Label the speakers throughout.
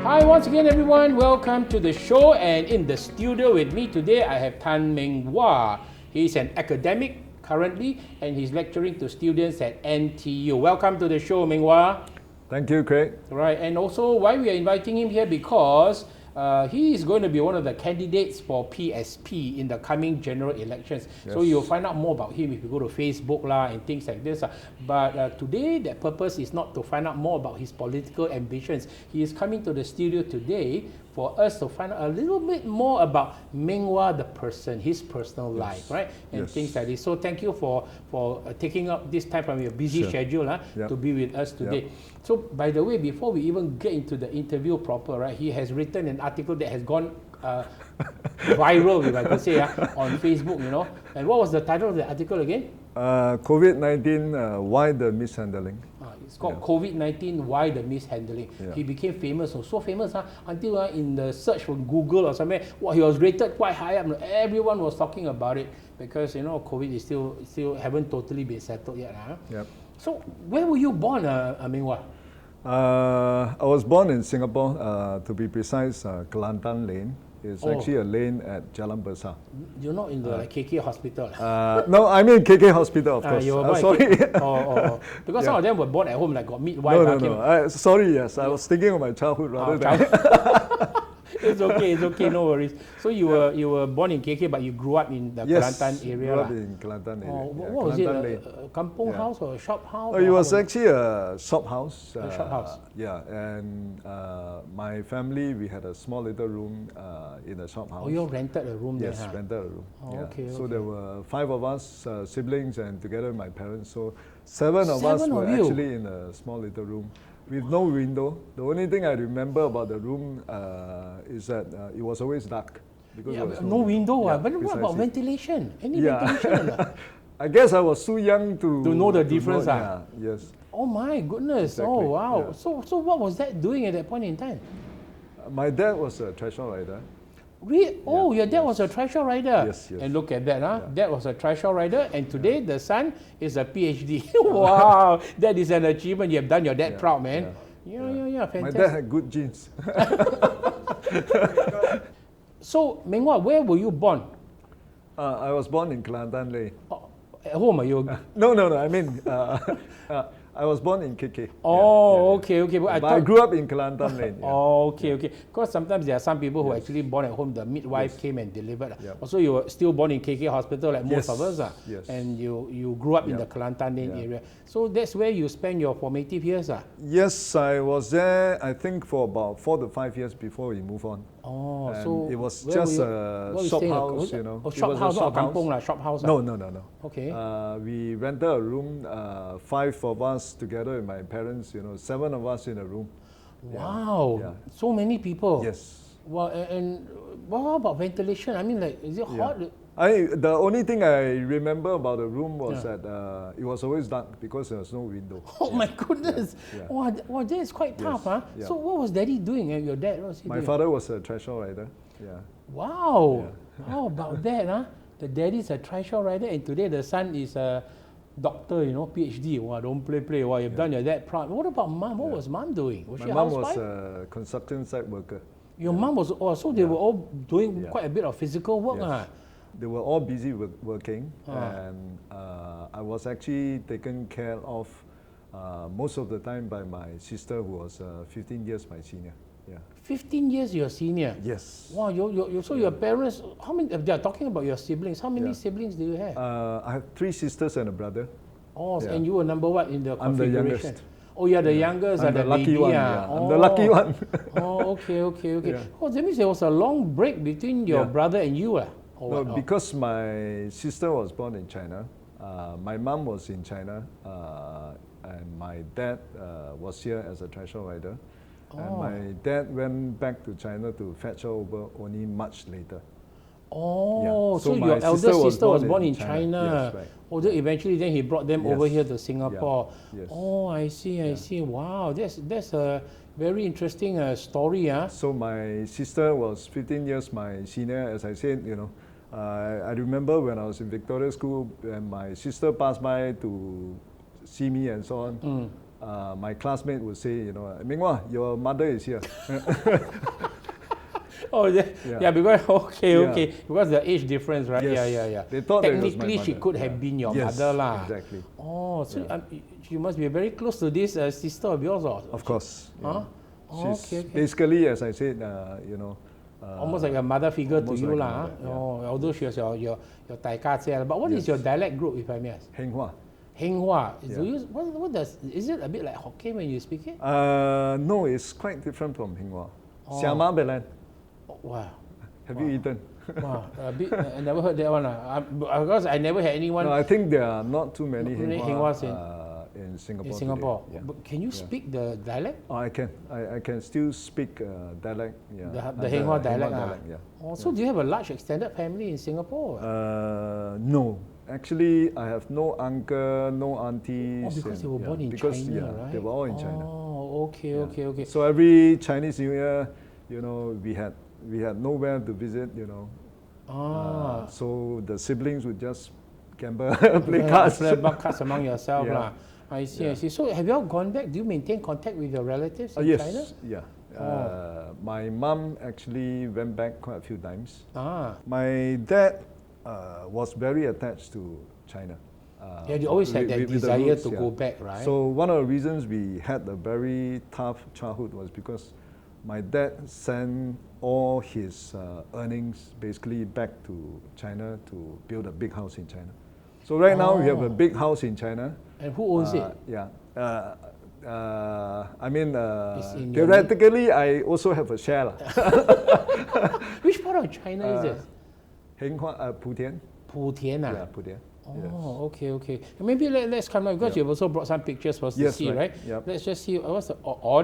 Speaker 1: Hi once again everyone, welcome to the show, and in the studio with me today I have Meng. He's an academic currently and he's lecturing to students at NTU. Welcome to the show, Meng.
Speaker 2: Thank you, Craig.
Speaker 1: Right, and also why we are inviting him here because he is going to be one of the candidates for PSP in the coming general elections. Yes. So you'll find out more about him if you go to Facebook and things like this. But today, the purpose is not to find out more about his political ambitions. He is coming to the studio today for us to find out a little bit more about Meng the person, his personal life, right? And things like this. So thank you for taking up this time from your busy schedule to be with us today. So by the way, before we even get into the interview proper, right, he has written an article that has gone viral, if I could say, on Facebook, you know. And what was the title of the article again?
Speaker 2: COVID-19, why the mishandling?
Speaker 1: It's called COVID-19, why the mishandling. He became famous, so famous until in the search for Google or somewhere, he was rated quite high up. Everyone was talking about it because, you know, COVID is still haven't totally been settled yet. So where were you born, Meng?
Speaker 2: I was born in Singapore, to be precise, Kelantan Lane. It's actually a lane at Jalan Besar.
Speaker 1: You're not in the KK hospital?
Speaker 2: No, I mean KK hospital, of course.
Speaker 1: Sorry. Because some of them were born at home, like got midwife.
Speaker 2: No. Sorry, yes. I was thinking of my childhood rather than...
Speaker 1: It's okay, no worries. So you were born in KK, but you grew up in the Kelantan area.
Speaker 2: Grew up in Kelantan area.
Speaker 1: What was it? A kampong house or a shop house?
Speaker 2: It was actually a shop house.
Speaker 1: A shop house.
Speaker 2: And my family, we had a small little room in the shop house.
Speaker 1: Oh, you rented a room there?
Speaker 2: Yes, rented a room.
Speaker 1: Okay.
Speaker 2: So there were 5 of us, siblings, and together with my parents. So 7 of us were actually in a small little room with no window. The only thing I remember about the room is that it was always dark. Because there was
Speaker 1: no window. But what about ventilation? Any ventilation or not?
Speaker 2: I guess I was too young to
Speaker 1: know the difference.
Speaker 2: Yes.
Speaker 1: Oh my goodness. Exactly. Oh wow. Yeah. So what was that doing at that point in time?
Speaker 2: My dad was a trishaw rider.
Speaker 1: Really? Oh, your dad was a trishaw rider?
Speaker 2: Yes.
Speaker 1: And look at that, Dad was a trishaw rider, and today the son is a PhD. Wow, that is an achievement. You have done your dad proud, man. Yeah, fantastic.
Speaker 2: My dad had good genes.
Speaker 1: So, Meng, where were you born?
Speaker 2: I was born in Kelantan Lane.
Speaker 1: At home, are you?
Speaker 2: No. I mean, I was born in KK.
Speaker 1: Okay.
Speaker 2: But I grew up in Kelantan Lane.
Speaker 1: Okay. Because sometimes there are some people who actually born at home. The midwife came and delivered. Also, you were still born in KK Hospital, like most of us. And you grew up in the Kelantan Lane area. So that's where you spent your formative years.
Speaker 2: Yes, I was there, I think, for about 4 to 5 years before we moved on.
Speaker 1: So
Speaker 2: it was just a shop house, you know.
Speaker 1: Shop house, not a kampong, shop house.
Speaker 2: No.
Speaker 1: Okay.
Speaker 2: We rented a room, 5 of us together with my parents, 7 of us in a room.
Speaker 1: Wow, so many people.
Speaker 2: Yes.
Speaker 1: Well, and what about ventilation? I mean, like, is it hot?
Speaker 2: The only thing I remember about the room was that it was always dark because there was no window.
Speaker 1: Oh my goodness! Wow, that is quite tough, huh? So what was Daddy doing? Your dad, what was he doing?
Speaker 2: My father was a trishaw rider.
Speaker 1: Wow! How about that, huh? The daddy is a trishaw rider, and today the son is a doctor, PhD. Wow, don't play. Wow, you've done your dad proud. What about mom? What was mom doing? Was she a housewife?
Speaker 2: My mom was a construction site worker.
Speaker 1: Your mom was, so they were all doing quite a bit of physical work, huh?
Speaker 2: They were all busy working, and I was actually taken care of most of the time by my sister, who was 15 years my senior.
Speaker 1: 15 years your senior?
Speaker 2: Yes.
Speaker 1: Wow, so your parents, how many, they are talking about your siblings, how many siblings do you have?
Speaker 2: I have 3 sisters and a brother.
Speaker 1: And you were number what in the configuration?
Speaker 2: I'm the youngest.
Speaker 1: Oh, you're the youngest,
Speaker 2: I'm the lucky one. I'm the lucky one.
Speaker 1: Okay. Oh, that means there was a long break between your brother and you.
Speaker 2: No, because my sister was born in China, my mom was in China, and my dad was here as a trishaw rider. And my dad went back to China to fetch her over only much later.
Speaker 1: So your eldest sister was born in China.
Speaker 2: Yes, right.
Speaker 1: Then eventually then he brought them over here to Singapore.
Speaker 2: Yes.
Speaker 1: I see. Wow, that's a very interesting story.
Speaker 2: So my sister was 15 years my senior. As I said, I remember when I was in Victoria School and my sister passed by to see me and so on. my classmate would say, Ming Hua, your mother is here.
Speaker 1: Oh, yeah, because, okay, because the age difference, right?
Speaker 2: Yes.
Speaker 1: Yeah.
Speaker 2: They thought that it was my
Speaker 1: Technically, she
Speaker 2: mother.
Speaker 1: could have been your
Speaker 2: Yes,
Speaker 1: mother, lah.
Speaker 2: exactly.
Speaker 1: Oh, so you must be very close to this sister of yours, or?
Speaker 2: Of course.
Speaker 1: Huh? Oh,
Speaker 2: She's basically, as I said,
Speaker 1: almost like a mother figure to you,
Speaker 2: like
Speaker 1: lah.
Speaker 2: a mother, yeah.
Speaker 1: Although she was your Tai Ka Jie. But what is your dialect group, if I may ask?
Speaker 2: Heng Hua.
Speaker 1: Heng Hua.
Speaker 2: Yeah.
Speaker 1: Is it a bit like Hokkien when you speak it?
Speaker 2: No, it's quite different from Heng Hua. Siama Belan.
Speaker 1: Oh, wow.
Speaker 2: Have you eaten?
Speaker 1: Wow, a bit, I never heard that one. Because I never had anyone.
Speaker 2: No, I think there are not too many Heng
Speaker 1: Huas
Speaker 2: in Singapore.
Speaker 1: In Singapore.
Speaker 2: Today. Yeah.
Speaker 1: But can you speak the dialect?
Speaker 2: Oh, I can. I can still speak dialect. Yeah.
Speaker 1: The Heng Hua dialect.
Speaker 2: Yeah.
Speaker 1: Oh, so do you have a large extended family in Singapore?
Speaker 2: No. Actually, I have no uncle, no aunties.
Speaker 1: Oh, because they were born in
Speaker 2: because,
Speaker 1: China, right?
Speaker 2: They were all in China.
Speaker 1: Oh, okay.
Speaker 2: So every Chinese New Year, we had nowhere to visit, so the siblings would just gamble, play cards.
Speaker 1: Play cards among yourself.
Speaker 2: Yeah.
Speaker 1: I see. So have you all gone back? Do you maintain contact with your relatives in China?
Speaker 2: Yes, my mom actually went back quite a few times. My dad was very attached to China.
Speaker 1: You always had that desire
Speaker 2: roots,
Speaker 1: to go back, right?
Speaker 2: So one of the reasons we had a very tough childhood was because my dad sent all his earnings basically back to China to build a big house in China. So right now we have a big house in China.
Speaker 1: And who owns it?
Speaker 2: Yeah. Theoretically, I also have a share.
Speaker 1: Which part of China is this?
Speaker 2: Heng Hua, Putian.
Speaker 1: Putian.
Speaker 2: Yeah, Putian.
Speaker 1: Oh, okay. Maybe let's come now, because you've also brought some pictures for us to see, right?
Speaker 2: Yep.
Speaker 1: Let's just see what's the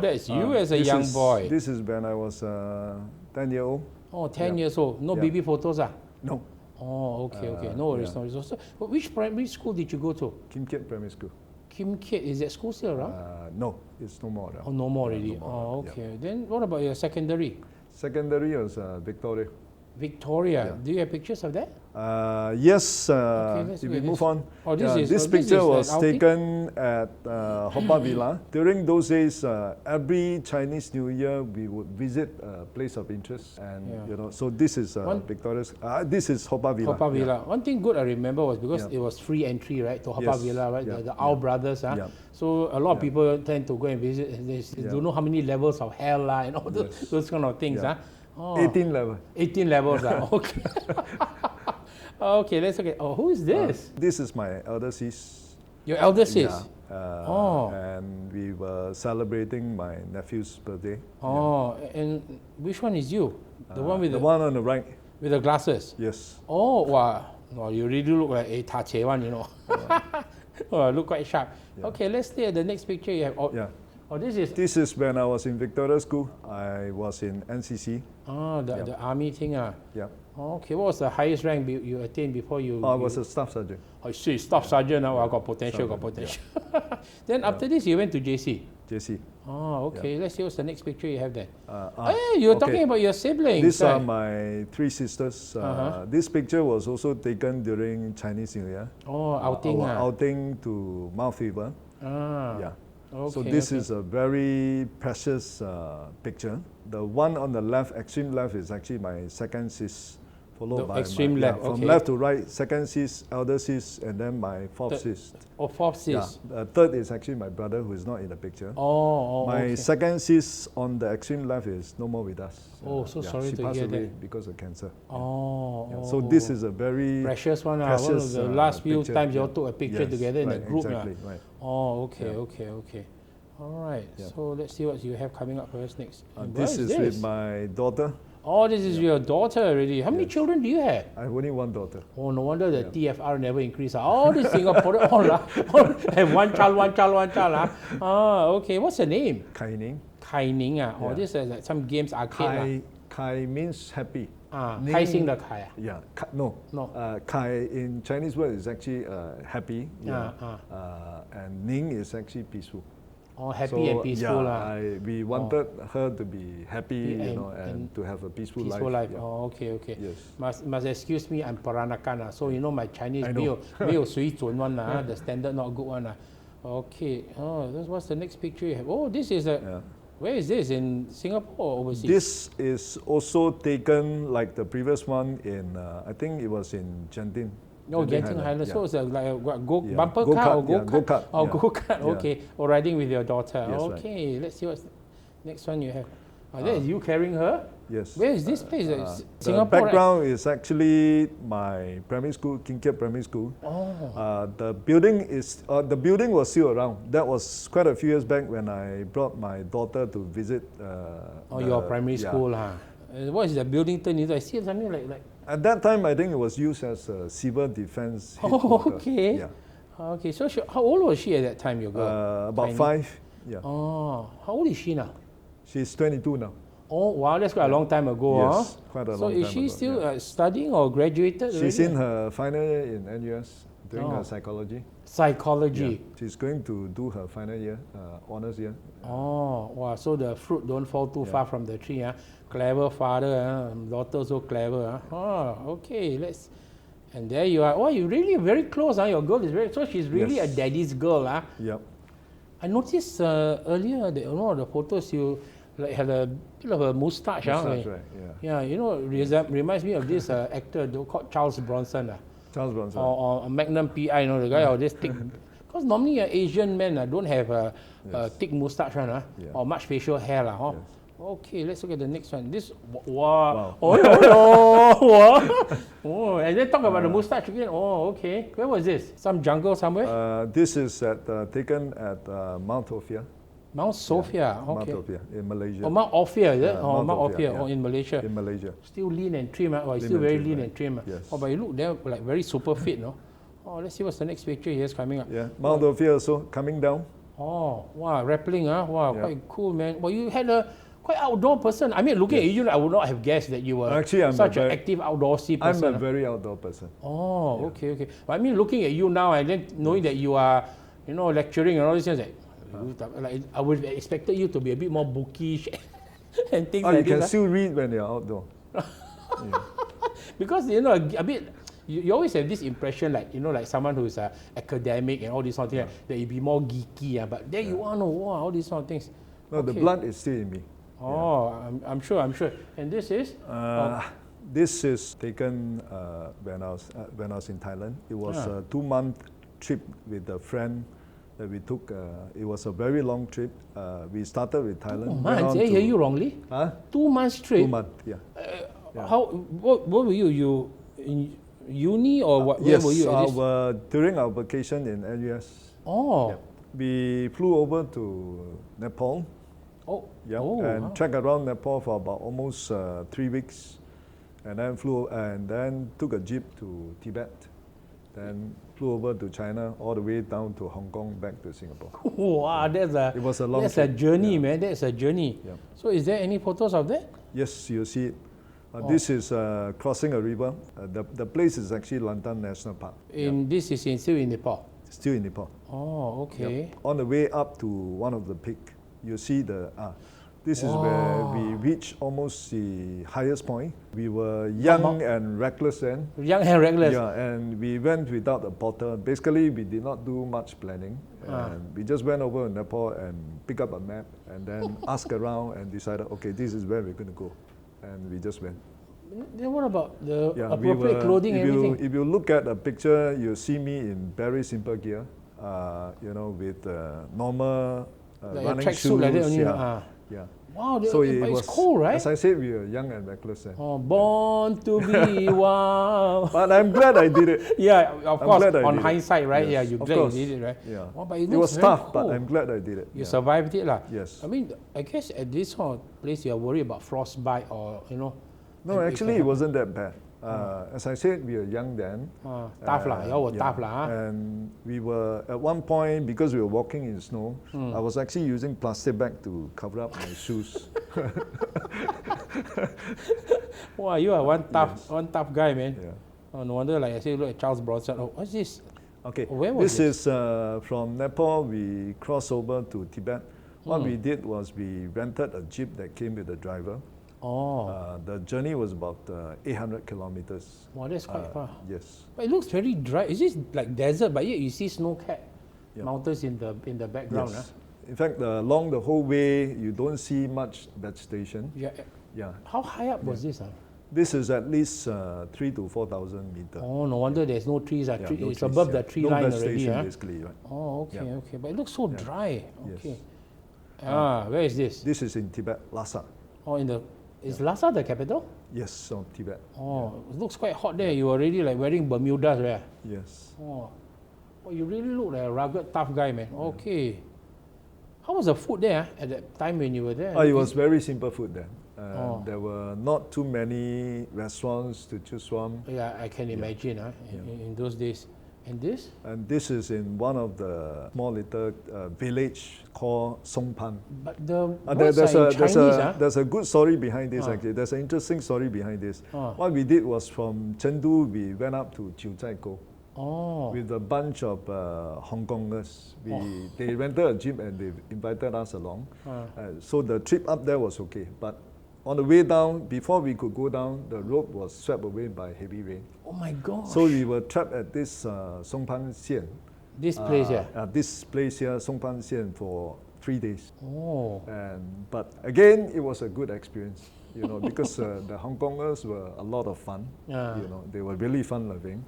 Speaker 1: that's you as a young boy.
Speaker 2: This is when I was 10 years old.
Speaker 1: Oh, 10 years old. No baby photos,
Speaker 2: No.
Speaker 1: Oh, okay. No worries. So, which primary school did you go to?
Speaker 2: Kim Kiat Primary School.
Speaker 1: Kim Kiat, is that school still around?
Speaker 2: No, it's no more around.
Speaker 1: Oh, no more already.
Speaker 2: No more.
Speaker 1: Okay. Then what about your secondary?
Speaker 2: Secondary was Victoria.
Speaker 1: Victoria. Do you have pictures of that?
Speaker 2: Yes. If we move on, this picture was taken at Hoppa Villa. During those days, every Chinese New Year we would visit a place of interest, and so this is Victoria's. This is Hoppa Villa.
Speaker 1: Hoppa Villa. One thing good I remember was because it was free entry, right, to Hoppa Villa, right? The Ao brothers, So a lot of people tend to go and visit. And they don't know how many levels of hell, and all those kind of things,
Speaker 2: 18 level.
Speaker 1: 18 levels, okay. Okay, let's okay. Oh, who is this?
Speaker 2: This is my elder sis.
Speaker 1: Your elder sis?
Speaker 2: And we were celebrating my nephew's birthday.
Speaker 1: And which one is you? The one with
Speaker 2: the one on the right.
Speaker 1: With the glasses?
Speaker 2: Yes.
Speaker 1: Oh, wow. You really look like a Taiyuan, look quite sharp. Okay, let's stay at the next picture you have. This is
Speaker 2: when I was in Victoria School. I was in NCC.
Speaker 1: The army thing.
Speaker 2: Yeah.
Speaker 1: Okay, what was the highest rank you attained before you?
Speaker 2: I was a staff sergeant.
Speaker 1: I see, staff sergeant. I got potential, Then after this, you went to JC.
Speaker 2: JC.
Speaker 1: Okay. Let's see what's the next picture you have there. You were talking about your siblings.
Speaker 2: These are my three sisters. This picture was also taken during Chinese New Year.
Speaker 1: Outing.
Speaker 2: Outing to Mount Faber.
Speaker 1: Okay,
Speaker 2: so this is a very precious picture. The one on the left, extreme left, is actually my second sis, followed by
Speaker 1: extreme left.
Speaker 2: From left to right, second sis, elder sis, and then my fourth sis.
Speaker 1: Fourth sis.
Speaker 2: The third is actually my brother, who is not in the picture. My second sis on the extreme left is no more with us.
Speaker 1: So sorry to hear that.
Speaker 2: She passed away because of cancer.
Speaker 1: So
Speaker 2: this is a very
Speaker 1: precious one. One of the last few times you all took a picture together in a group.
Speaker 2: Exactly, right.
Speaker 1: Okay. All right. So let's see what you have coming up for us next.
Speaker 2: This is with my daughter.
Speaker 1: This is your daughter already. How many children do you have?
Speaker 2: I have only one daughter.
Speaker 1: No wonder the TFR never increased. All these Singaporeans have one child. Okay. What's her name?
Speaker 2: Kai Ning.
Speaker 1: Kai Ning. This is like some games arcade.
Speaker 2: Kai means happy.
Speaker 1: Kai Sing the Kai.
Speaker 2: Yeah. No. Kai in Chinese word is actually happy. And Ning is actually peaceful.
Speaker 1: Happy and peaceful.
Speaker 2: We wanted her to be happy, and to have a peaceful life.
Speaker 1: Okay.
Speaker 2: Yes.
Speaker 1: Must excuse me, I'm Peranakan. So my Chinese 没有水准 one, the standard not good one. Okay. Oh, what's the next picture you have? Oh, this is a.
Speaker 2: Yeah.
Speaker 1: Where is this? In Singapore or overseas?
Speaker 2: This is also taken like the previous one in, I think it was in Genting.
Speaker 1: No, Genting Highlands.
Speaker 2: Yeah.
Speaker 1: So it's like a
Speaker 2: Yeah.
Speaker 1: bumper
Speaker 2: Go-kart,
Speaker 1: car or
Speaker 2: yeah,
Speaker 1: go-kart?
Speaker 2: go-kart,
Speaker 1: Oh,
Speaker 2: yeah.
Speaker 1: go-kart.
Speaker 2: Yeah.
Speaker 1: Okay. Or riding with your daughter.
Speaker 2: Yes, right.
Speaker 1: Okay. Let's see what's the next one you have. That is you carrying her?
Speaker 2: Yes.
Speaker 1: Where is this place?
Speaker 2: The
Speaker 1: Singapore,
Speaker 2: background is actually my primary school, King Kiat Primary School.
Speaker 1: Oh.
Speaker 2: The building was still around. That was quite a few years back when I brought my daughter to visit.
Speaker 1: Your primary school, huh? What is the building turn into? I see something like.
Speaker 2: At that time, I think it was used as a civil defense.
Speaker 1: Oh, okay.
Speaker 2: Yeah.
Speaker 1: Okay, so how old was she at that time, your girl?
Speaker 2: About
Speaker 1: Tiny?
Speaker 2: 5. Yeah.
Speaker 1: Oh, how old is she now?
Speaker 2: She's 22 now.
Speaker 1: Oh, wow, that's quite a long time ago.
Speaker 2: Yes, quite a long time
Speaker 1: So is she
Speaker 2: ago,
Speaker 1: still
Speaker 2: yeah.
Speaker 1: studying or graduated
Speaker 2: She's
Speaker 1: already?
Speaker 2: in her final year in NUS doing her psychology.
Speaker 1: Psychology.
Speaker 2: Yeah. She's going to do her final year, honors year.
Speaker 1: Oh, wow, so the fruit don't fall too far from the tree. Clever father, daughter so clever. Oh, okay, let's... And there you are. Oh, you're really very close. Your girl is very... So she's really a daddy's girl.
Speaker 2: Yep.
Speaker 1: I noticed earlier that the photos you had a bit of a moustache.
Speaker 2: Right, yeah.
Speaker 1: Yeah, reminds me of this actor called Charles Bronson.
Speaker 2: Charles Bronson.
Speaker 1: Or Magnum P.I., the guy with this thick... Because normally Asian men don't have a thick moustache or much facial hair. Yes. Okay, let's look at the next one. This, wow. Oh, and then talk about the moustache again. Oh, okay. Where was this? Some jungle somewhere?
Speaker 2: This is taken at Mount Sophia.
Speaker 1: Mount Sophia,
Speaker 2: yeah,
Speaker 1: okay.
Speaker 2: Mount Sophia in Malaysia.
Speaker 1: Oh, Mount Ophir, is it?
Speaker 2: Yeah,
Speaker 1: Mount
Speaker 2: Mount
Speaker 1: Ophir,
Speaker 2: Ophir,
Speaker 1: in Malaysia.
Speaker 2: In Malaysia.
Speaker 1: Still lean and trim, still very lean and trim.
Speaker 2: Yes.
Speaker 1: Oh, but you look there like very super fit, no? Oh, let's see what's the next picture here's coming up.
Speaker 2: Yeah, Mount Ophir also coming down.
Speaker 1: Oh, wow, rappelling, Wow, quite cool, man. Well, you had a quite outdoor person. I mean, looking at you, I would not have guessed that you were
Speaker 2: actually,
Speaker 1: such an active outdoorsy person.
Speaker 2: I'm a very outdoor person.
Speaker 1: Oh, okay. But I mean, looking at you now and then knowing that you are, lecturing and all these things, like I would have expected you to be a bit more bookish and things like
Speaker 2: you
Speaker 1: this.
Speaker 2: can still read when you're outdoor.
Speaker 1: Because, a bit... You always have this impression, like someone who's academic and all these sort of things, that you'd be more geeky. But there you are, all these sort of things.
Speaker 2: No, the blood is still in me.
Speaker 1: Oh, I'm sure. And this is?
Speaker 2: This is taken when I was in Thailand. It was a 2-month trip with a friend that we took. It was a very long trip. We started with Thailand.
Speaker 1: 2 months? Did I hear you wrongly?
Speaker 2: Huh?
Speaker 1: 2 months trip?
Speaker 2: 2 months, yeah.
Speaker 1: What were you in uni or what?
Speaker 2: Yes,
Speaker 1: where were you
Speaker 2: during our vacation in NUS.
Speaker 1: Oh.
Speaker 2: Yeah. We flew over to Nepal.
Speaker 1: Oh.
Speaker 2: Yeah,
Speaker 1: oh,
Speaker 2: and
Speaker 1: wow.
Speaker 2: trekked around Nepal for about almost 3 weeks, and then took a jeep to Tibet, then flew over to China all the way down to Hong Kong back to Singapore.
Speaker 1: Wow,
Speaker 2: it was a long
Speaker 1: that's
Speaker 2: trip.
Speaker 1: a journey, man. That's a journey.
Speaker 2: Yeah.
Speaker 1: So is there any photos of that?
Speaker 2: Yes, you see it. This is crossing a river. The place is actually Lantan National Park.
Speaker 1: This is still in Nepal?
Speaker 2: Still in Nepal.
Speaker 1: Oh, okay.
Speaker 2: Yep. On the way up to one of the peak, you see this is where we reached almost the highest point. We were young and reckless then.
Speaker 1: Young and reckless.
Speaker 2: Yeah, and we went without a porter. Basically, we did not do much planning. And we just went over to Nepal and picked up a map and then asked around and decided, okay, this is where we're going to go. And we just went.
Speaker 1: Then what about the appropriate clothing and everything?
Speaker 2: If you look at a picture, you see me in very simple gear, with normal
Speaker 1: like
Speaker 2: running
Speaker 1: a tracksuit
Speaker 2: shoes.
Speaker 1: like that only.
Speaker 2: Yeah.
Speaker 1: Wow,
Speaker 2: So
Speaker 1: it's cool, right?
Speaker 2: As I said, we were young and reckless then.
Speaker 1: Oh, born to be wild.
Speaker 2: But I'm glad I did it.
Speaker 1: Yeah, of course, on
Speaker 2: did
Speaker 1: hindsight, right?
Speaker 2: Yes,
Speaker 1: Yeah, you're
Speaker 2: of
Speaker 1: glad
Speaker 2: course.
Speaker 1: you did it, right?
Speaker 2: Yeah.
Speaker 1: Oh, but
Speaker 2: it was
Speaker 1: very
Speaker 2: tough,
Speaker 1: cool.
Speaker 2: but I'm glad I did it.
Speaker 1: You survived it, lah.
Speaker 2: Yes.
Speaker 1: I mean, I guess at this sort of place, you're worried about frostbite or,
Speaker 2: No, actually, it wasn't that bad. As I said, we were young then.
Speaker 1: Tough lah, y'all were tough lah.
Speaker 2: And we were, at one point, because we were walking in snow, I was actually using plastic bag to cover up my shoes.
Speaker 1: Wow, you are one tough guy, man.
Speaker 2: Yeah.
Speaker 1: Oh, no wonder, like I said, look at Charles Bronson. Oh, what's this?
Speaker 2: Okay,
Speaker 1: where was
Speaker 2: this is from Nepal. We crossed over to Tibet. What we did was we rented a jeep that came with a driver.
Speaker 1: Oh.
Speaker 2: The journey was about 800 kilometers.
Speaker 1: Wow, that's quite far.
Speaker 2: Yes.
Speaker 1: But it looks very dry. Is this like desert, but yet you see snow cap? Mountains in the background.
Speaker 2: Yes. In fact, along the whole way, you don't see much vegetation.
Speaker 1: Yeah.
Speaker 2: Yeah.
Speaker 1: How high up was this?
Speaker 2: This is at least 3,000 to 4,000 meters.
Speaker 1: Oh, no wonder there's no trees.
Speaker 2: No
Speaker 1: it's
Speaker 2: trees,
Speaker 1: above the tree
Speaker 2: no
Speaker 1: line
Speaker 2: vegetation,
Speaker 1: already.
Speaker 2: basically, right?
Speaker 1: Oh, okay, okay. But it looks so dry. Okay.
Speaker 2: Yes.
Speaker 1: Where is this?
Speaker 2: This is in Tibet, Lhasa.
Speaker 1: Oh, is Lhasa the capital?
Speaker 2: Yes, of Tibet.
Speaker 1: Oh, it looks quite hot there. You already like wearing Bermudas, right?
Speaker 2: Yes.
Speaker 1: Oh, you really look like a rugged, tough guy, man. Okay. How was the food there at that time when you were there?
Speaker 2: It was very simple food then. There were not too many restaurants to choose from.
Speaker 1: Yeah, I can imagine in those days. And this?
Speaker 2: And this is in one of the small little village called Songpan.
Speaker 1: But the words are in Chinese,
Speaker 2: there's a good story behind this actually. There's an interesting story behind this. What we did was from Chengdu, we went up to Jiuzhaigou. With a bunch of Hong Kongers. They rented a jeep and they invited us along. So the trip up there was okay. But on the way down, before we could go down, the road was swept away by heavy rain.
Speaker 1: Oh my God!
Speaker 2: So we were trapped at this Songpan Xian.
Speaker 1: This place here?
Speaker 2: This place here, Songpan Xian, for 3 days.
Speaker 1: Oh.
Speaker 2: But again, it was a good experience, because the Hong Kongers were a lot of fun. They were really fun-loving.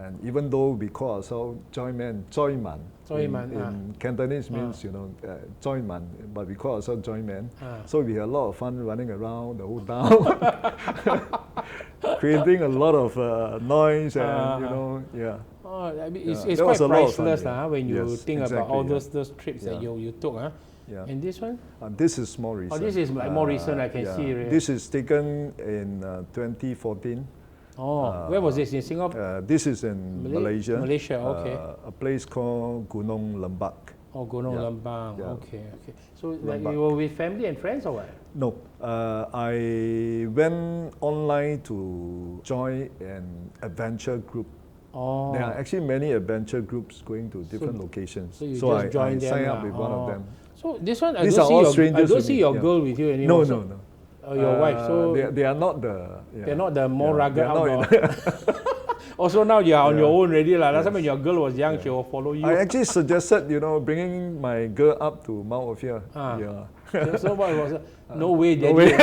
Speaker 2: And even though we call ourselves Joy Man, in Cantonese means, Joy Man, but we call ourselves Joy Man. So we had a lot of fun running around the whole town, creating a lot of noise and,
Speaker 1: Oh, I mean, it's quite priceless when you think about all those trips that you took. And this one?
Speaker 2: This is more recent.
Speaker 1: Oh, this is like more recent, I can see. Right?
Speaker 2: This is taken in 2014.
Speaker 1: Oh, where was this? In Singapore?
Speaker 2: This is in Malaysia.
Speaker 1: Malaysia, okay.
Speaker 2: A place called Gunung Lembak.
Speaker 1: Oh, Gunung Lembang. Okay. So like you were with family and friends or what?
Speaker 2: No, I went online to join an adventure group. There are actually many adventure groups going to different locations.
Speaker 1: So
Speaker 2: I signed up with one of them.
Speaker 1: So this one, I
Speaker 2: These are all strangers.
Speaker 1: I don't see your girl with you anymore.
Speaker 2: No.
Speaker 1: Your wife. So
Speaker 2: they are not the.
Speaker 1: They're not the more rugged outdoor. Also now you are on your own already. Last time when your girl was young, she will follow you.
Speaker 2: I actually suggested, bringing my girl up to Mount Ophir.
Speaker 1: So what was it? No way, Daddy.
Speaker 2: No way.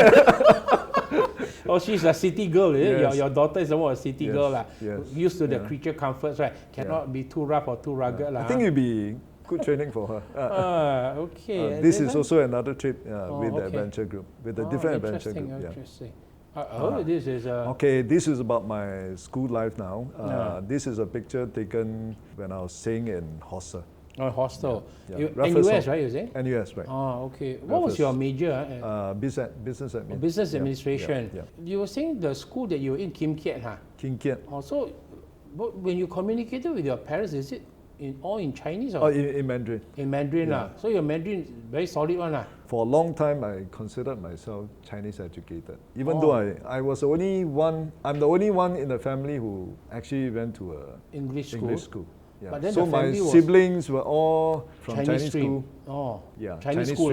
Speaker 1: Oh, she's a city girl, is it? Your daughter is a city girl. Used to the creature comforts, right? Cannot be too rough or too rugged.
Speaker 2: I think it'd be good training for her.
Speaker 1: Okay.
Speaker 2: This is also another trip with the adventure group, with a different adventure group.
Speaker 1: Interesting. This is
Speaker 2: okay, this is about my school life now. This is a picture taken when I was staying in hostel.
Speaker 1: Oh, hostel.
Speaker 2: NUS,
Speaker 1: right, you say?
Speaker 2: NUS, right.
Speaker 1: Oh, okay. What was your major?
Speaker 2: Business administration.
Speaker 1: Business administration. You were saying the school that you were in, Kim Kiat, huh?
Speaker 2: Kim Kiat.
Speaker 1: So when you communicated with your parents, is it all in Chinese? Or?
Speaker 2: In Mandarin.
Speaker 1: In Mandarin, So your Mandarin is very solid one,
Speaker 2: For a long time, I considered myself Chinese educated. Even though I was the only one, I'm the only one in the family who actually went to a English school.
Speaker 1: But then
Speaker 2: so my siblings were all from Chinese
Speaker 1: school.
Speaker 2: Oh,
Speaker 1: Chinese school,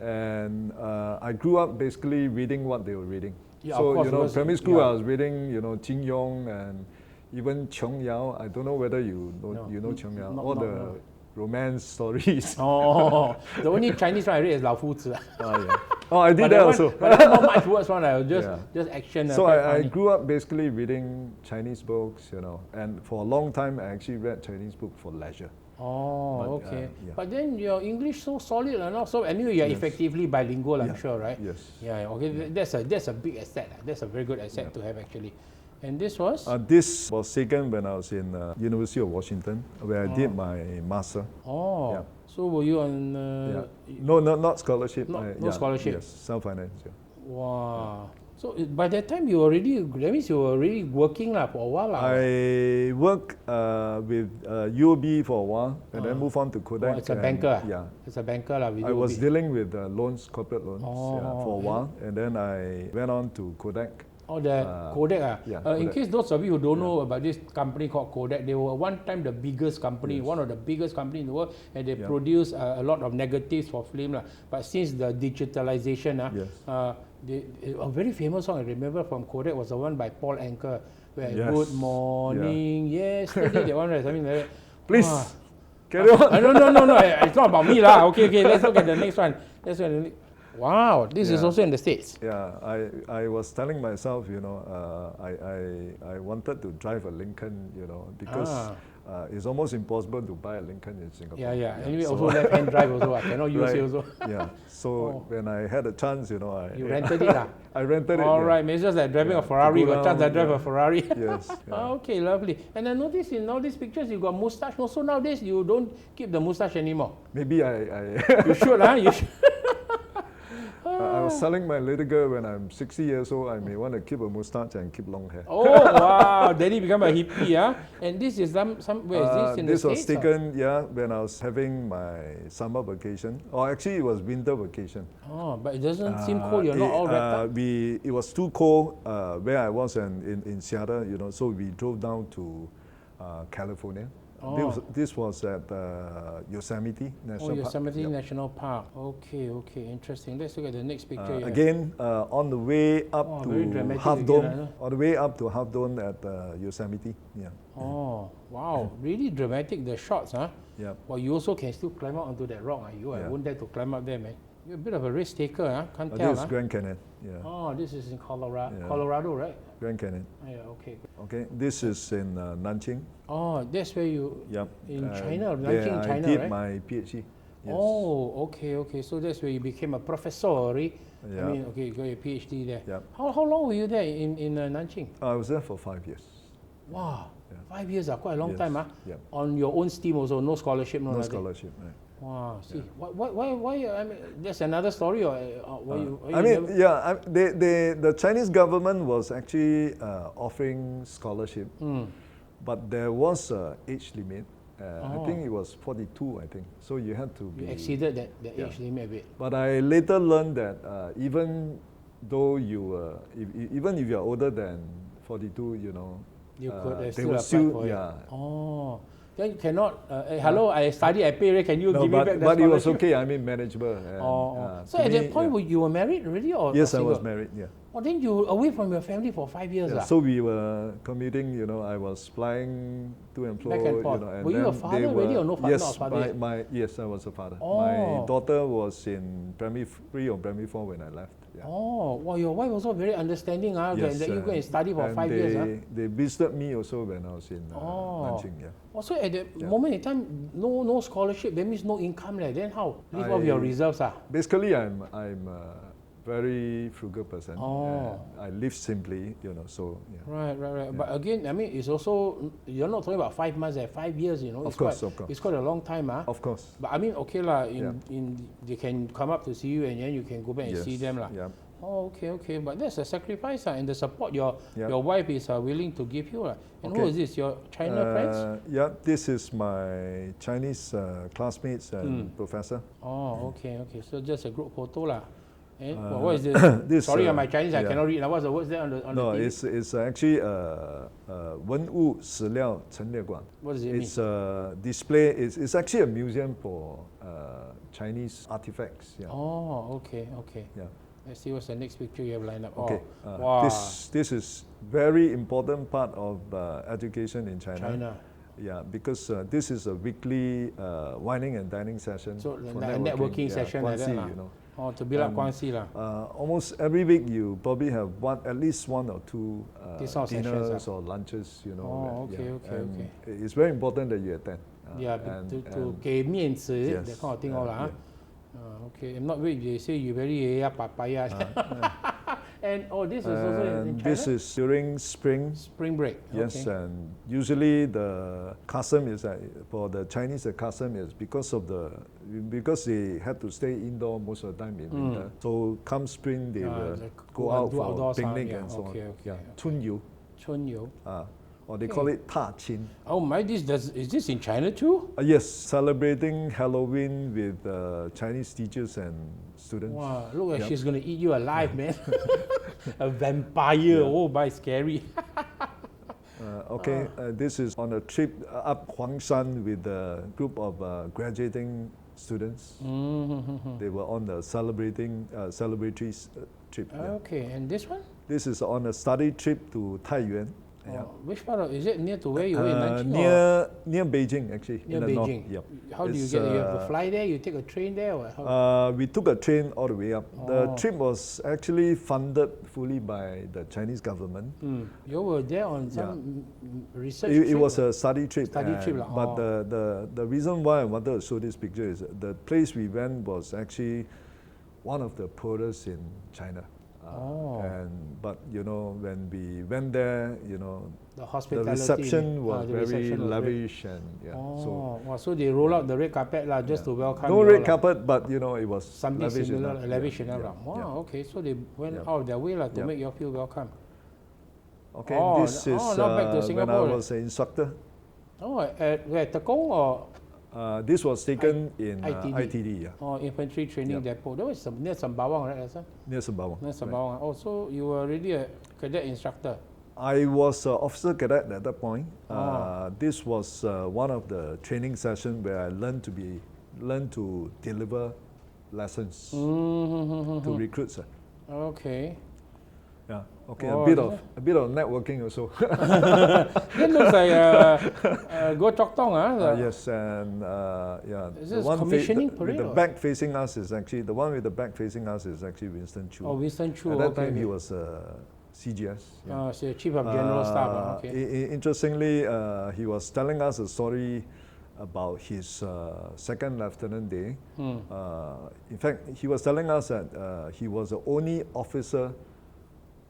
Speaker 2: And I grew up basically reading what they were reading.
Speaker 1: So
Speaker 2: primary school I was reading, Jin Yong and even Qiong Yao. I don't know whether you know Qiong Yao. All the romance stories.
Speaker 1: The only Chinese one I read is Lao Fu Zi.
Speaker 2: I did that also.
Speaker 1: But not much words one. Just action.
Speaker 2: So I grew up basically reading Chinese books, and for a long time I actually read Chinese books for leisure.
Speaker 1: Okay. But then your English so solid, so anyway you're effectively bilingual, I'm sure, right?
Speaker 2: Yes.
Speaker 1: Okay. That's a big asset. That's a very good asset to have actually. And this was?
Speaker 2: This was taken when I was in University of Washington, where I did my master.
Speaker 1: So were you on?
Speaker 2: No, not scholarship.
Speaker 1: No scholarship.
Speaker 2: Yes, self-finance.
Speaker 1: Wow. So by that time you were already working for a while.
Speaker 2: I worked with UOB for a while, and then moved on to Kodak.
Speaker 1: It's a banker. It's a banker with
Speaker 2: I was dealing with loans, corporate loans, for a while, and then I went on to Kodak.
Speaker 1: Kodak.
Speaker 2: Kodak.
Speaker 1: In case those of you who don't know about this company called Kodak, they were one time the biggest company, one of the biggest companies in the world, and they produced a lot of negatives for film. But since the digitalization, a very famous song I remember from Kodak was the one by Paul Anka, where Good Morning, yesterday, that one, right? Something like that.
Speaker 2: Please. Carry on.
Speaker 1: No. It's not about me lah. Okay. Let's look at the next one. Wow, this is also in the States.
Speaker 2: Yeah, I was telling myself, I wanted to drive a Lincoln, because it's almost impossible to buy a Lincoln in Singapore.
Speaker 1: Yeah. Anyway, so also left-hand drive also. I cannot use it also.
Speaker 2: Yeah. So when I had a chance,
Speaker 1: You rented it lah.
Speaker 2: I rented it.
Speaker 1: All right, it's just like driving a Ferrari. Got chance to drive a Ferrari.
Speaker 2: Yes.
Speaker 1: Okay, lovely. And I noticed in all these pictures you got mustache. Also nowadays you don't keep the mustache anymore.
Speaker 2: Maybe I
Speaker 1: You should, huh? You should.
Speaker 2: I was telling my little girl when I'm 60 years old, I may want to keep a mustache and keep long hair.
Speaker 1: Oh wow! Then he become a hippie, huh? And this is where is this in
Speaker 2: this
Speaker 1: the
Speaker 2: was
Speaker 1: States?
Speaker 2: taken, when I was having my summer vacation. Or actually, it was winter vacation.
Speaker 1: Oh, but it doesn't seem cold. You're not all wrapped up.
Speaker 2: It was too cold where I was in Seattle, so we drove down to California.
Speaker 1: Oh.
Speaker 2: This was at Yosemite National Park.
Speaker 1: Yosemite National Park. Okay, interesting. Let's look at the next picture.
Speaker 2: Again, on the way up to Half Dome, at Yosemite. Yeah.
Speaker 1: Oh, wow! Really dramatic the shots, huh?
Speaker 2: Yeah.
Speaker 1: Well, you also can still climb up onto that rock. I won't dare to climb up there, man. You're a bit of a risk taker, huh? Can't tell,
Speaker 2: This is Grand Canyon. Yeah.
Speaker 1: Oh, this is in Colorado.
Speaker 2: Yeah.
Speaker 1: Colorado, right?
Speaker 2: Grand Canyon.
Speaker 1: Yeah. Okay.
Speaker 2: Okay. This is in Nanjing.
Speaker 1: Oh, that's where you.
Speaker 2: Yep.
Speaker 1: In China, Nanjing, China,
Speaker 2: I did
Speaker 1: right?
Speaker 2: my PhD. Yes.
Speaker 1: Oh, okay. So that's where you became a professor.
Speaker 2: Yeah.
Speaker 1: I mean, okay, you got your PhD there.
Speaker 2: Yep.
Speaker 1: How long were you there in Nanjing?
Speaker 2: I was there for 5 years.
Speaker 1: Wow.
Speaker 2: Yeah.
Speaker 1: 5 years, quite a long
Speaker 2: Yes.
Speaker 1: time, huh?
Speaker 2: Yep.
Speaker 1: On your own steam also, no scholarship,
Speaker 2: No
Speaker 1: nothing.
Speaker 2: scholarship. Right.
Speaker 1: Wow. See, why? I mean, that's another story, or
Speaker 2: the Chinese government was actually offering scholarship, but there was an age limit. I think it was 42. I think so. You had to be.
Speaker 1: You exceeded that age limit a bit.
Speaker 2: But I later learned that even though even if you are older than 42,
Speaker 1: You could
Speaker 2: they
Speaker 1: still
Speaker 2: will
Speaker 1: apply
Speaker 2: still,
Speaker 1: for it.
Speaker 2: yeah.
Speaker 1: Oh, then you cannot. Hello, I study, I pay. Can you
Speaker 2: No,
Speaker 1: give me back the
Speaker 2: but it was
Speaker 1: scholarship?
Speaker 2: okay. I mean, manageable. And,
Speaker 1: So
Speaker 2: to
Speaker 1: at
Speaker 2: me,
Speaker 1: that point, you were married already, or
Speaker 2: yes, I
Speaker 1: single?
Speaker 2: was married. Yeah.
Speaker 1: Oh, then you were away from your family for 5 years,
Speaker 2: Yeah, so we were commuting. I was flying to and fro.
Speaker 1: Back and forth.
Speaker 2: And
Speaker 1: Were you a
Speaker 2: then
Speaker 1: father
Speaker 2: they
Speaker 1: already or no father?
Speaker 2: Yes,
Speaker 1: Not a father yet?
Speaker 2: yes, I was a father.
Speaker 1: Oh.
Speaker 2: My daughter was in primary 3 or primary 4 when I left. Yeah.
Speaker 1: Oh, well, your wife also very understanding,
Speaker 2: Yes,
Speaker 1: that you go and study for 5 years, huh?
Speaker 2: They visited me also when I was in Nanjing. Yeah.
Speaker 1: Also, at that moment in time, no scholarship. That means no income, then how? Live off your reserves,
Speaker 2: Basically, I'm a very frugal person.
Speaker 1: Oh.
Speaker 2: I live simply, so yeah.
Speaker 1: Right. Yeah. But again, I mean, it's also, you're not talking about 5 months, 5 years,
Speaker 2: Of course.
Speaker 1: It's quite a long time, huh?
Speaker 2: Of course.
Speaker 1: But I mean, okay lah. They can come up to see you, and then you can go back and see them lah.
Speaker 2: Yeah.
Speaker 1: Oh, okay. But that's a sacrifice, and the support your wife is willing to give you, lah. And who is this? Your China friends?
Speaker 2: Yeah, this is my Chinese classmates and professor.
Speaker 1: Oh, okay. So just a group photo lah. And what is this? Sorry, my Chinese I cannot read. What's the words there on the
Speaker 2: No,
Speaker 1: TV?
Speaker 2: it's actually 文物史料陈列馆.
Speaker 1: What does it mean?
Speaker 2: It's a display. It's actually a museum for Chinese artifacts. Yeah.
Speaker 1: Oh, okay.
Speaker 2: Yeah.
Speaker 1: Let's see what's the next picture you have lined up.
Speaker 2: Okay.
Speaker 1: Wow.
Speaker 2: This is very important part of education in China.
Speaker 1: China.
Speaker 2: Yeah, because this is a weekly wining and dining session.
Speaker 1: So
Speaker 2: for
Speaker 1: a networking session like that,
Speaker 2: guanxi,
Speaker 1: Oh, to build up guanxi lah.
Speaker 2: Almost every week you probably have at least 1 or 2 dinners or lunches.
Speaker 1: Oh, okay.
Speaker 2: It's very important that you attend.
Speaker 1: To 给面子 that kind of thing all lah. Okay, I'm not weak. They say you very papaya. And this is also in China?
Speaker 2: This is during spring
Speaker 1: break.
Speaker 2: Yes,
Speaker 1: okay.
Speaker 2: and usually the custom is for the Chinese. The custom is because they had to stay indoor most of the time in winter. So come spring they will go out for picnic and so on. Yeah, 春游. Or they call it 踏青.
Speaker 1: Oh my! Is this in China too?
Speaker 2: Yes, celebrating Halloween with Chinese teachers and students.
Speaker 1: Wow! Look like she's gonna eat you alive, man. A vampire. Oh my, scary.
Speaker 2: This is on a trip up Huangshan with a group of graduating students. They were on the celebratory trip.
Speaker 1: Okay, and this one?
Speaker 2: This is on a study trip to Taiyuan. Yeah.
Speaker 1: Which part of, is it near to where you were in Nanjing?
Speaker 2: Near Beijing, actually.
Speaker 1: Near
Speaker 2: in the
Speaker 1: Beijing.
Speaker 2: North. Yep.
Speaker 1: How do you get there? You have to fly there? You take a train there? Or
Speaker 2: how? We took a train all the way up. The trip was actually funded fully by the Chinese government.
Speaker 1: You were there on some research
Speaker 2: trip?
Speaker 1: It
Speaker 2: was a study trip.
Speaker 1: Study trip.
Speaker 2: But the reason why I wanted to show this picture is the place we went was actually one of the poorest in China. But when we went there,
Speaker 1: the hospitality,
Speaker 2: the reception was very lavish and
Speaker 1: so they roll out the red carpet just to welcome.
Speaker 2: No red carpet, but it was
Speaker 1: something
Speaker 2: lavish
Speaker 1: similar,
Speaker 2: enough.
Speaker 1: lavish enough. Okay, so they went out of their way to make you feel welcome.
Speaker 2: Okay, this is
Speaker 1: now back to
Speaker 2: when
Speaker 1: Singapore.
Speaker 2: I was an instructor.
Speaker 1: At where, Tekong or?
Speaker 2: This was taken in ITD.
Speaker 1: Infantry Training Depot. That was near Sembawang, right, Lester?
Speaker 2: Near Sembawang.
Speaker 1: Near Sembawang. Right. So you were already a cadet instructor?
Speaker 2: I was an officer cadet at that point. This was one of the training sessions where I learned to deliver lessons to recruits.
Speaker 1: Okay.
Speaker 2: Yeah. Okay. A bit of networking also.
Speaker 1: It looks like Go Chok Tong,
Speaker 2: yes, and
Speaker 1: Is this commissioning parade?
Speaker 2: The back facing us is actually the one with the back facing us is actually Winston Churchill.
Speaker 1: Winston Churchill.
Speaker 2: At that time he was CGS.
Speaker 1: So Chief of General Staff.
Speaker 2: Interestingly, he was telling us a story about his second lieutenant day. In fact, he was telling us that he was the only officer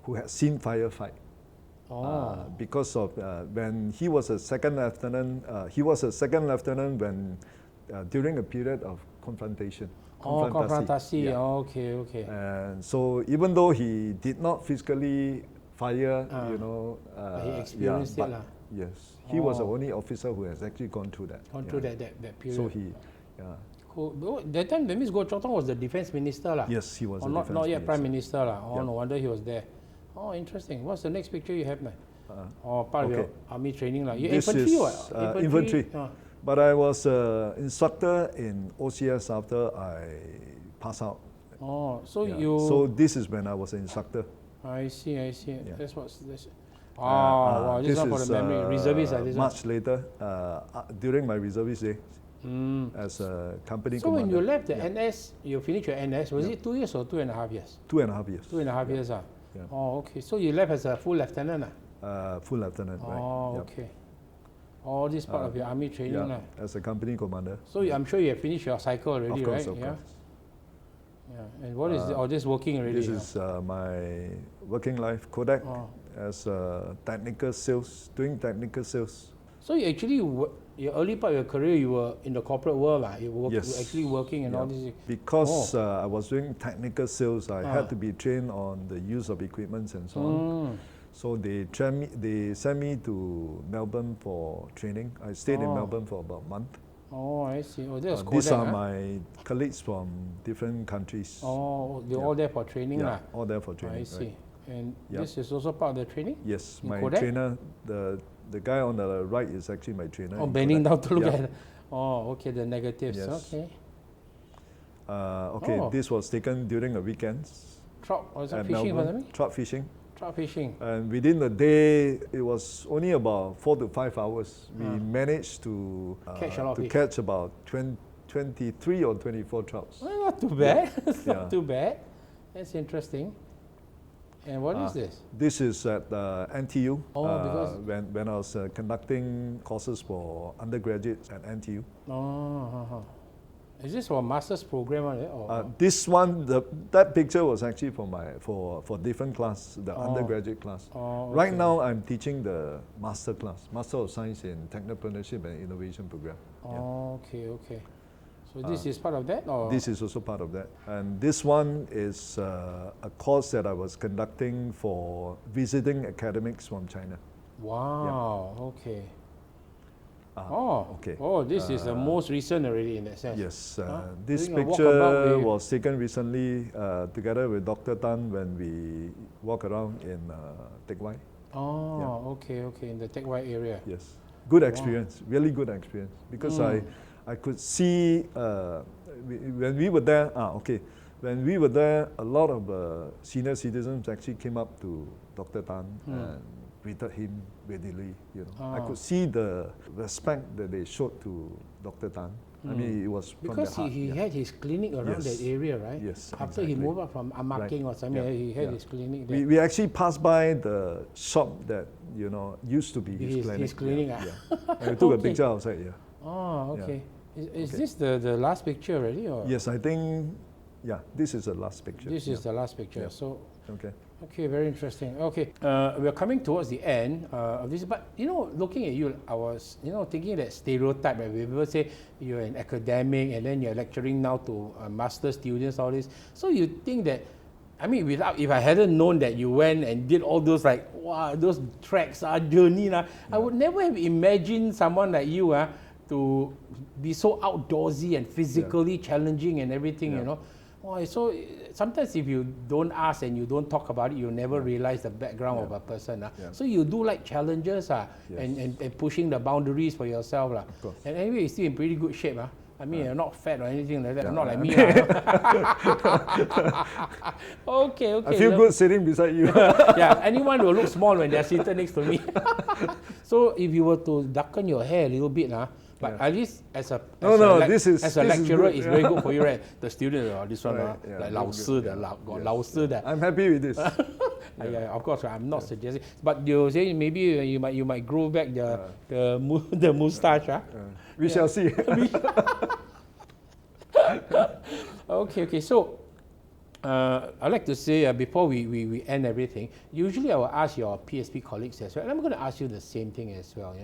Speaker 2: who had seen firefight. Because of when he was a second lieutenant, when during a period of confrontation.
Speaker 1: Confrontation. Okay.
Speaker 2: And so even though he did not physically fire,
Speaker 1: he experienced it.
Speaker 2: Yes, he was the only officer who has actually gone through that.
Speaker 1: That period.
Speaker 2: So he,
Speaker 1: Cool. That time, that means Goh Chok Tong was the defense minister.
Speaker 2: Yes, he was.
Speaker 1: Not yet prime minister. No wonder he was there. Interesting. What's the next picture you have now? Part of your army training. You infantry or?
Speaker 2: Infantry. But I was instructor in OCS after I passed out. So this is when I was an instructor.
Speaker 1: I see. That's what's this. This is for the memory. Reservist.
Speaker 2: Much later, during my reservist day, as a company
Speaker 1: commander. So when you left the NS, you finished your NS, was it 2 years or 2.5 years?
Speaker 2: 2.5 years.
Speaker 1: 2.5 years. Okay. So you left as a full lieutenant?
Speaker 2: Full lieutenant, right.
Speaker 1: Okay. All this part of your army training?
Speaker 2: As a company commander.
Speaker 1: So I'm sure you have finished your cycle already,
Speaker 2: of course,
Speaker 1: right?
Speaker 2: Of course.
Speaker 1: And what is this working already?
Speaker 2: This is my working life, Kodak, as technical sales, doing technical sales.
Speaker 1: So you actually, your early part of your career, you were in the corporate world, you were actually working and all this.
Speaker 2: Because I was doing technical sales, I had to be trained on the use of equipment and so on. So they sent me to Melbourne for training. I stayed in Melbourne for about a month.
Speaker 1: I see. That's
Speaker 2: These are my colleagues from different countries.
Speaker 1: They're all there for training?
Speaker 2: All there for training.
Speaker 1: I see. Right. And this is also part of the training?
Speaker 2: Yes, my trainer, the guy on the right is actually my trainer.
Speaker 1: Bending down to look at it. Okay, the negatives.
Speaker 2: Yes. Okay. This was taken during the weekends.
Speaker 1: Trout, was that fishing for them?
Speaker 2: Trout fishing.
Speaker 1: Trout fishing.
Speaker 2: And within the day, it was only about 4 to 5 hours. We managed to catch about 23 or 24 trouts.
Speaker 1: Well, not too bad. It's not too bad. That's interesting. And what is this?
Speaker 2: This is at NTU. When I was conducting courses for undergraduates at NTU.
Speaker 1: Is this for a master's program or?
Speaker 2: This one, that picture was actually for different class, the undergraduate class. Right now, I'm teaching the master class, Master of Science in Technopreneurship and Innovation Program.
Speaker 1: Okay. So this is part of that, or?
Speaker 2: This is also part of that. And this one is a course that I was conducting for visiting academics from China.
Speaker 1: Wow. Okay.
Speaker 2: Okay.
Speaker 1: This is the most recent already in that sense.
Speaker 2: Yes. This picture was taken recently together with Dr. Tan when we walk around in Teck Whye.
Speaker 1: Okay. In the Teck Whye area.
Speaker 2: Yes. Good experience. Really good experience. Because I could see when we were there. When we were there, a lot of senior citizens actually came up to Dr. Tan and greeted him readily. I could see the respect that they showed to Dr. Tan. I mean, it was
Speaker 1: because
Speaker 2: from the heart.
Speaker 1: he had his clinic around that area, right?
Speaker 2: Yes,
Speaker 1: After he moved up from Amaking or something, he had his clinic there.
Speaker 2: We actually passed by the shop that used to be his clinic.
Speaker 1: His clinic.
Speaker 2: And we took a picture outside.
Speaker 1: Oh, okay. Is this the last picture already? Or?
Speaker 2: Yes, I think. Yeah, this is the last picture.
Speaker 1: This is the last picture. So.
Speaker 2: Okay,
Speaker 1: very interesting. Okay, we're coming towards the end of this, but looking at you, I was thinking that stereotype, right? People say you're an academic and then you're lecturing now to master students, all this. So you think that, I mean, if I hadn't known that you went and did all those those tracks, journey, I would never have imagined someone like you to be so outdoorsy and physically challenging and everything, So sometimes if you don't ask and you don't talk about it, you'll never realize the background of a person. So you do like challenges and pushing the boundaries for yourself. And anyway, you're still in pretty good shape. I mean, you're not fat or anything like that. Not like me. Okay.
Speaker 2: I feel good sitting beside you.
Speaker 1: Anyone will look small when they're seated next to me. So if you were to darken your hair a little bit, but at least as a lecturer, it's very good for you, right? The students, this one, like 老师的,老师的.
Speaker 2: I'm happy with this.
Speaker 1: Of course, I'm not suggesting. But you say maybe you might grow back the moustache.
Speaker 2: We shall see.
Speaker 1: Okay. So I'd like to say before we end everything, usually I will ask your PSP colleagues as well, and I'm going to ask you the same thing as well.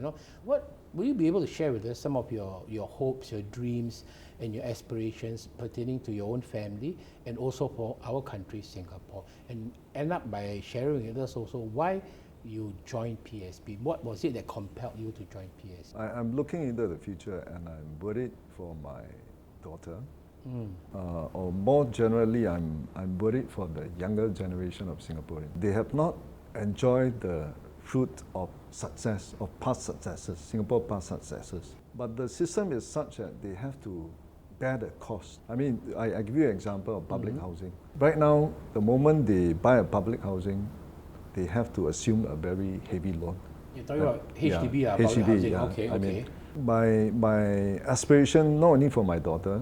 Speaker 1: What will you be able to share with us some of your hopes, your dreams, and your aspirations pertaining to your own family and also for our country, Singapore? And end up by sharing with us also why you joined PSP. What was it that compelled you to join PSP?
Speaker 2: I'm looking into the future and I'm worried for my daughter. Or more generally, I'm worried for the younger generation of Singaporeans. They have not enjoyed the fruit of success, of past successes, Singapore past successes. But the system is such that they have to bear the cost. I mean, I give you an example of public housing. Right now, the moment they buy a public housing, they have to assume a very heavy loan.
Speaker 1: You're talking about HDB,
Speaker 2: HDB,
Speaker 1: public housing.
Speaker 2: Okay.
Speaker 1: I
Speaker 2: mean, my aspiration, not only for my daughter,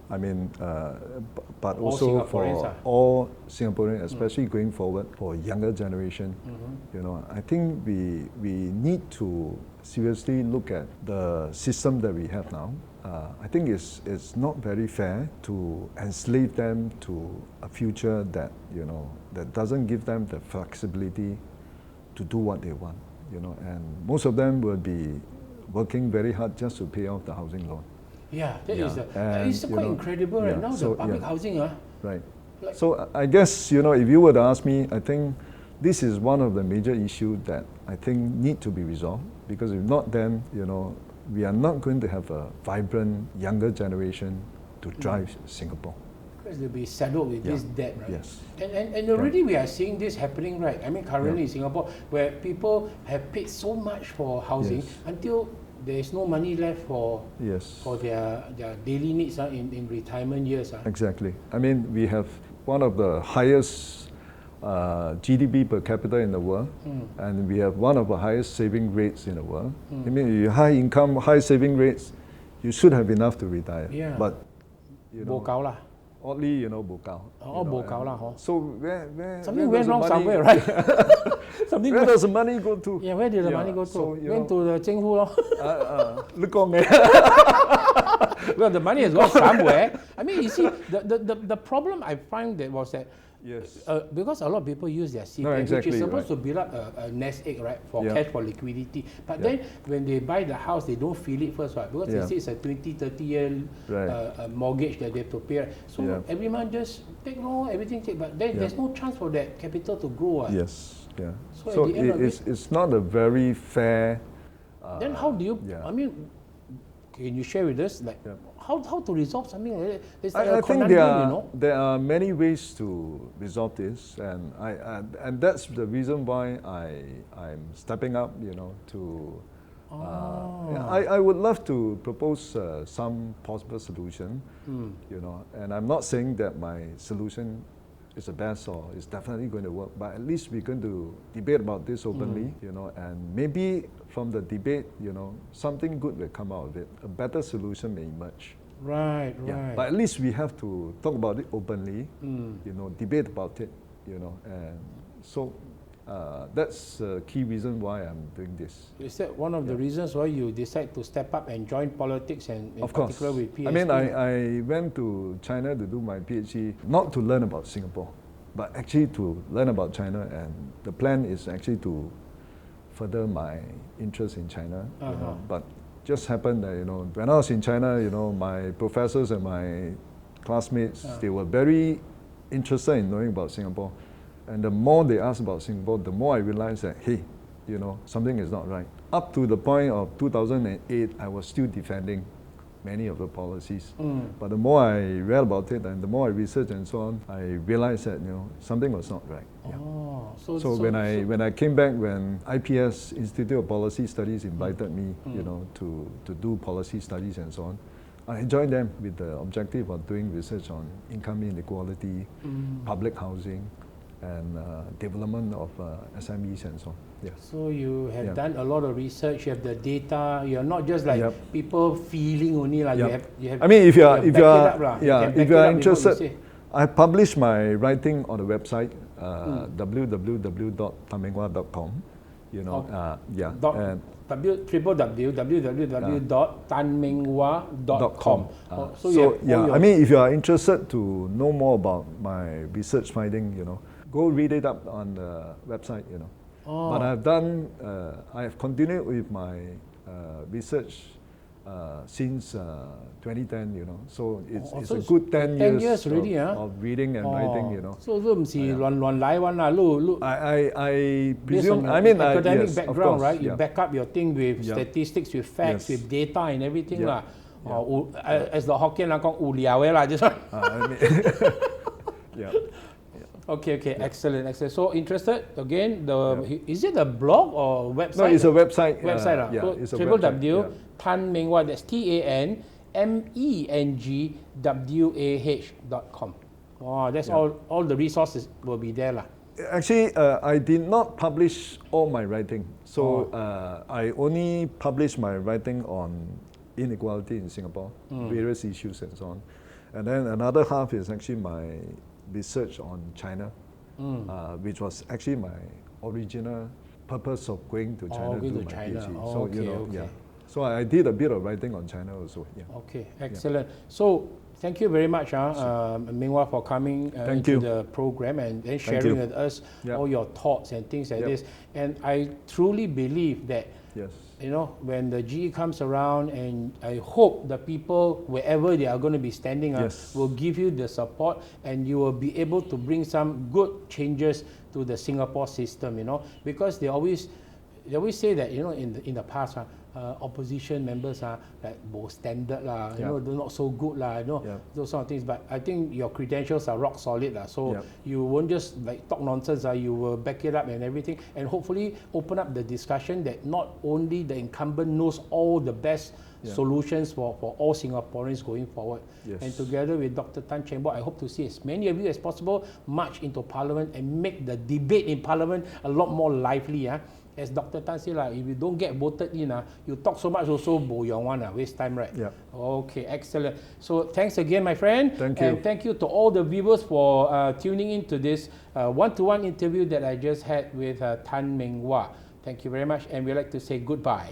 Speaker 2: I mean, but
Speaker 1: all
Speaker 2: also for all Singaporeans, especially going forward for younger generation. I think we need to seriously look at the system that we have now. I think it's not very fair to enslave them to a future that that doesn't give them the flexibility to do what they want. And most of them will be working very hard just to pay off the housing loan.
Speaker 1: It's quite incredible right now, the public housing.
Speaker 2: Right. So I guess, if you were to ask me, I think this is one of the major issues that I think need to be resolved, because if not, then, we are not going to have a vibrant younger generation to drive Singapore.
Speaker 1: Because they'll be saddled with this debt, right?
Speaker 2: Yes.
Speaker 1: And already we are seeing this happening, right? I mean, currently in Singapore, where people have paid so much for housing until there is no money left for their daily needs in retirement years.
Speaker 2: Exactly. I mean, we have one of the highest GDP per capita in the world, and we have one of the highest saving rates in the world. I mean, you high income, high saving rates, you should have enough to retire. But oddly, bo gao.
Speaker 1: Bo gao lah.
Speaker 2: So where
Speaker 1: something went wrong somewhere, right?
Speaker 2: Where does the money go to?
Speaker 1: Yeah, where did the money go to? So, went to the Cheng Hu. Well, the money has gone somewhere. I mean, you see, the problem I find that was that because a lot of people use their CPF, which is supposed to build up a nest egg, right, for cash for liquidity. But then when they buy the house, they don't feel it first, right? Because they say it's a 20, 30 year mortgage that they have to pay. So every month just take loan, everything take, but then there's no chance for that capital to grow.
Speaker 2: So it's not a very fair.
Speaker 1: Then how do you? I mean, can you share with us how to resolve something like that? It's like
Speaker 2: I think there are many ways to resolve this, and that's the reason why I'm stepping up. To I would love to propose some possible solution. And I'm not saying that my solution is the best or it's definitely going to work, but at least we're going to debate about this openly, you know, and maybe from the debate, you know, something good will come out of it. A better solution may emerge.
Speaker 1: Right.
Speaker 2: But at least we have to talk about it openly, you know, debate about it, you know, and so that's a key reason why I'm doing this.
Speaker 1: Is that one of the reasons why you decide to step up and join politics, and in
Speaker 2: Of course.
Speaker 1: particular with PSP?
Speaker 2: I mean, I went to China to do my PhD, not to learn about Singapore, but actually to learn about China, and the plan is actually to further my interest in China. You know, but just happened that, you know, when I was in China, you know, my professors and my classmates, they were very interested in knowing about Singapore. And the more they asked about Singapore, the more I realized that, hey, you know, something is not right. Up to the point of 2008, I was still defending many of the policies. But the more I read about it and the more I researched and so on, I realized that, you know, something was not right. So when I came back, when IPS, Institute of Policy Studies, invited me, you know, to do policy studies and so on, I joined them with the objective of doing research on income inequality, public housing, and development of SMEs and so on. Yeah.
Speaker 1: So you have done a lot of research. You have the data. You're not just like people feeling only. Like you have.
Speaker 2: I mean, if you are interested, I published my writing on the website www.tanmenghua.com. You know, and
Speaker 1: www.tanmenghua.com.
Speaker 2: I mean, if you are interested to know more about my research finding, you know, go read it up on the website, you know. But I have continued with my research since 2010, you know. So it's a good 10 years
Speaker 1: already,
Speaker 2: of reading and writing, you know.
Speaker 1: So you
Speaker 2: I presume,
Speaker 1: I mean, academic
Speaker 2: yes,
Speaker 1: background,
Speaker 2: course,
Speaker 1: right? You back up your thing with statistics, with facts, with data and everything lah. As the Hokkien lang kong 无聊的啦, just Okay, excellent. So interested again? Is it a blog or website?
Speaker 2: No, it's a website.
Speaker 1: So
Speaker 2: it's a
Speaker 1: www.tanmenghua, that's TANMENGWAH.com. Wow, that's all the resources will be there lah.
Speaker 2: Actually, I did not publish all my writing. So I only published my writing on inequality in Singapore, various issues and so on. And then another half is actually my research on China, which was actually my original purpose of going to China to do my PhD. So so I did a bit of writing on China also.
Speaker 1: Okay, excellent. So thank you very much, Meng Hua, for coming into the program and sharing with us all your thoughts and things like this. And I truly believe that you know, when the GE comes around, and I hope the people, wherever they are going to be standing, will give you the support, and you will be able to bring some good changes to the Singapore system, you know, because they always say that, you know, in the past, opposition members are like more standard lah, you know, they're not so good lah, you know, those sort of things. But I think your credentials are rock solid lah, so you won't just like talk nonsense, you will back it up and everything, and hopefully open up the discussion that not only the incumbent knows all the best solutions for all Singaporeans going forward. And together with Dr. Tan Cheng Bock, I hope to see as many of you as possible march into Parliament and make the debate in Parliament a lot more lively. As Dr. Tan said, if you don't get voted in, you talk so much also bo yong one, waste time, right? Okay, excellent. So thanks again, my friend.
Speaker 2: Thank you.
Speaker 1: And thank you to all the viewers for tuning in to this one-to-one interview that I just had with Tan Meng Hua. Thank you very much, and we'd like to say goodbye.